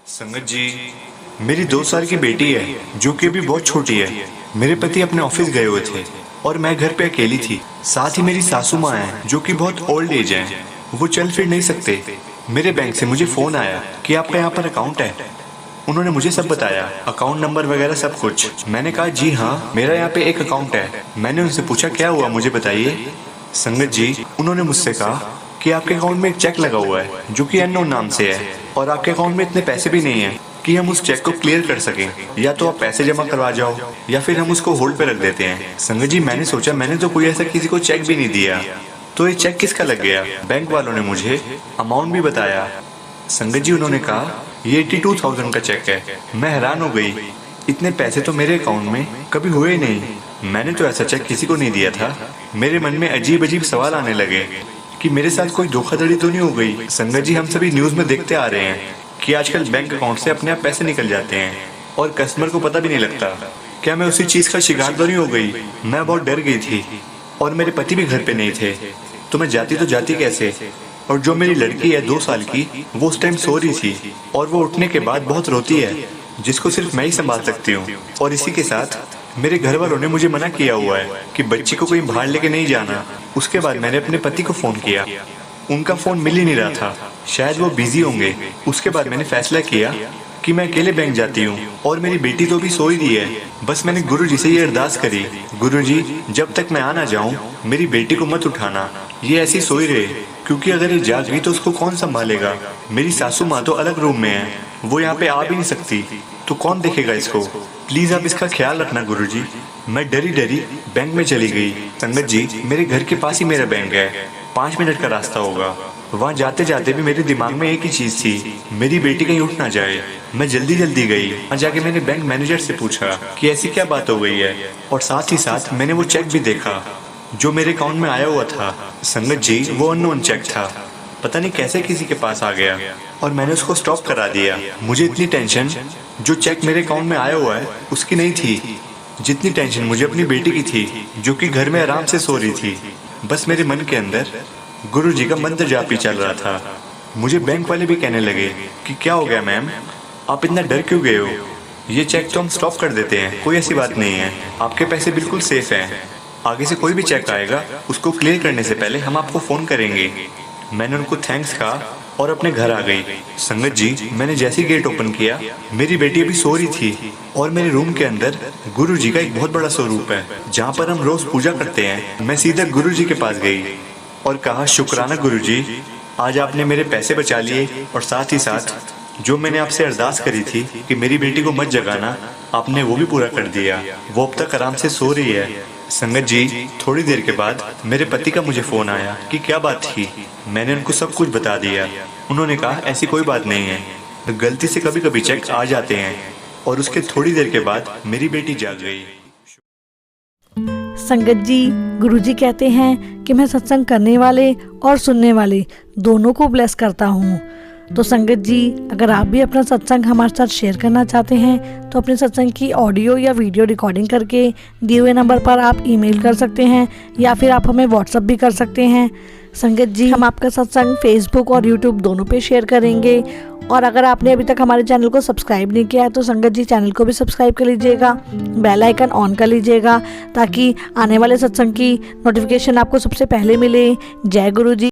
संगत जी, मेरी 2 साल की बेटी है जो कि अभी बहुत छोटी है। मेरे पति अपने ऑफिस गए हुए थे और मैं घर पे अकेली थी। साथ ही मेरी सासू माँ है जो कि बहुत ओल्ड एज है, वो चल फिर नहीं सकते। मेरे बैंक से मुझे फ़ोन आया कि आपका यहाँ पर अकाउंट है। उन्होंने मुझे सब बताया, अकाउंट नंबर वगैरह सब कुछ। मैंने कहा जी हाँ, मेरा यहाँ पे एक अकाउंट है। मैंने उनसे पूछा क्या हुआ मुझे बताइए। संगत जी, उन्होंने मुझसे कहा कि आपके अकाउंट में एक चेक लगा हुआ है जो कि अननोन नाम से है और आपके अकाउंट में इतने पैसे भी नहीं है कि हम उस चेक को क्लियर कर सकें। या तो आप पैसे जमा करवा जाओ या फिर हम उसको होल्ड पे रख देते हैं। संगत जी, मैंने सोचा मैंने तो कोई ऐसा किसी को चेक भी नहीं दिया, तो ये चेक किसका लग गया। बैंक वालों ने मुझे अमाउंट भी बताया। संगत जी, उन्होंने कहा ये 82,000 का चेक है। मैं हैरान हो गई, इतने पैसे तो मेरे अकाउंट में कभी हुए ही नहीं। मैंने तो ऐसा चेक किसी को नहीं दिया था। मेरे मन में अजीब अजीब सवाल आने लगे कि मेरे साथ कोई धोखाधड़ी तो नहीं हो गई। संगत जी, हम सभी न्यूज़ में देखते आ रहे हैं कि आजकल बैंक अकाउंट से अपने आप पैसे निकल जाते हैं और कस्टमर को पता भी नहीं लगता। क्या मैं उसी चीज़ का शिकार तो नहीं हो गई। मैं बहुत डर गई थी और मेरे पति भी घर पे नहीं थे, तो मैं जाती कैसे। और जो मेरी लड़की है 2 साल की, वो उस टाइम सो रही थी और वो उठने के बाद बहुत रोती है, जिसको सिर्फ मैं ही संभाल सकती हूँ। और इसी के साथ मेरे घर वालों ने मुझे मना किया हुआ है कि बच्ची को कहीं बाहर लेके नहीं जाना। उसके बाद मैंने अपने पति को फ़ोन किया, उनका फ़ोन मिल ही नहीं रहा था, शायद वो बिजी होंगे। उसके बाद मैंने फैसला किया कि मैं अकेले बैंक जाती हूँ और मेरी बेटी तो भी सो ही रही है। बस मैंने गुरुजी से ये अरदास करी, गुरुजी जब तक मैं आ ना जाऊँ मेरी बेटी को मत उठाना, ये ऐसी सोई रहे, क्योंकि अगर ये जाग गई तो उसको कौन संभालेगा। मेरी सासू माँ तो अलग रूम में है, वो यहाँ पे आ भी नहीं सकती, तो कौन देखेगा इसको। प्लीज़ आप इसका ख्याल रखना गुरुजी। मैं डरी डरी बैंक में चली गई। संगत जी, मेरे घर के पास ही मेरा बैंक है, 5 मिनट का रास्ता होगा। वहाँ जाते जाते भी मेरे दिमाग में एक ही चीज़ थी, मेरी बेटी कहीं उठ ना जाए। मैं जल्दी गई। वहाँ जाके मैंने बैंक मैनेजर से पूछा कि ऐसी क्या बात हो गई है, और साथ ही साथ मैंने वो चेक भी देखा जो मेरे अकाउंट में आया हुआ था। संगत जी, वो अननोन चेक था, पता नहीं कैसे किसी के पास आ गया और मैंने उसको स्टॉप करा दिया। मुझे इतनी टेंशन जो चेक मेरे अकाउंट में आया हुआ है उसकी नहीं थी, जितनी टेंशन मुझे अपनी बेटी की थी जो कि घर में आराम से सो रही थी। बस मेरे मन के अंदर गुरुजी का मंत्र जाप ही चल रहा था। मुझे बैंक वाले भी कहने लगे कि क्या हो गया मैम, आप इतना डर क्यों गए हो, ये चेक तो हम स्टॉप कर देते हैं, कोई ऐसी बात नहीं है, आपके पैसे बिल्कुल सेफ हैं। आगे से कोई भी चेक आएगा उसको क्लियर करने से पहले हम आपको फ़ोन करेंगे। मैंने उनको थैंक्स कहा और अपने घर आ गई। संगत जी, मैंने जैसे ही गेट ओपन किया, मेरी बेटी अभी सो रही थी और मेरे रूम के अंदर गुरुजी का एक बहुत बड़ा स्वरूप है जहाँ पर हम रोज़ पूजा करते हैं। मैं सीधा गुरुजी के पास गई और कहा, शुक्राना गुरुजी, आज आपने मेरे पैसे बचा लिए और साथ ही साथ जो मैंने आपसे अरदास करी थी कि मेरी बेटी को मत जगाना, आपने वो भी पूरा कर दिया। वो अब तक आराम से सो रही है। संगत जी, थोड़ी देर के बाद मेरे पति का मुझे फ़ोन आया कि क्या बात थी। मैंने उनको सब कुछ बता दिया। उन्होंने कहा ऐसी कोई बात नहीं है, गलती से कभी कभी चेक आ जाते हैं। और उसके थोड़ी देर के बाद मेरी बेटी जाग गई। संगत जी, गुरुजी कहते हैं कि मैं सत्संग करने वाले और सुनने वाले दोनों को ब्लेस करता हूँ। तो संगत जी, अगर आप भी अपना सत्संग हमारे साथ शेयर करना चाहते हैं तो अपने सत्संग की ऑडियो या वीडियो रिकॉर्डिंग करके दिए हुए नंबर पर आप ईमेल कर सकते हैं या फिर आप हमें व्हाट्सएप भी कर सकते हैं। संगत जी, हम आपका सत्संग फेसबुक और यूट्यूब दोनों पे शेयर करेंगे। और अगर आपने अभी तक हमारे चैनल को सब्सक्राइब नहीं किया है तो संगत जी चैनल को भी सब्सक्राइब कर लीजिएगा, बेल आइकन ऑन कर लीजिएगा ताकि आने वाले सत्संग की नोटिफिकेशन आपको सबसे पहले मिले। जय गुरु जी।